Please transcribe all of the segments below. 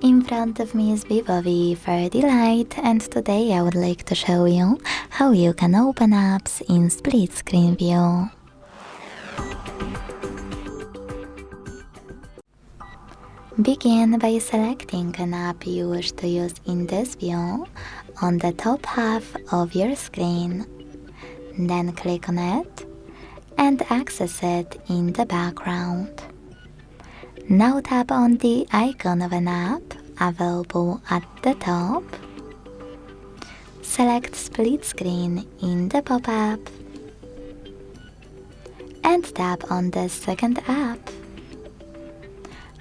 In front of me is VIVO V40 Lite, and today I would like to show you how you can open apps in split screen view. Begin by selecting an app you wish to use in this view on the top half of your screen. Then click on it and access it in the background. Now tap on the icon of an app available at the top. Select split screen in the pop-up and tap on the second app.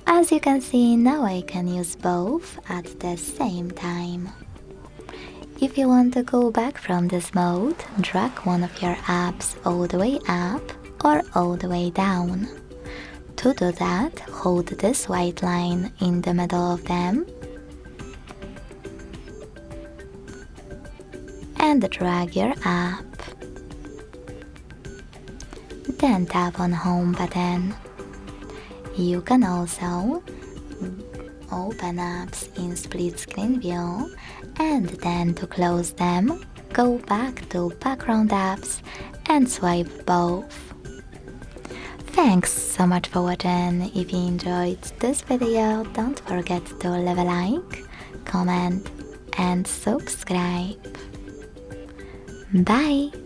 As you can see, now I can use both at the same time. If you want to go back from this mode, drag one of your apps all the way up or all the way down. To do that, hold this white line in the middle of them and drag your app. Then tap on Home button. You can also open apps in split screen view, and then to close them, go back to background apps and swipe both. Thanks so much for watching. If you enjoyed this video, don't forget to leave a like, comment and subscribe. Bye!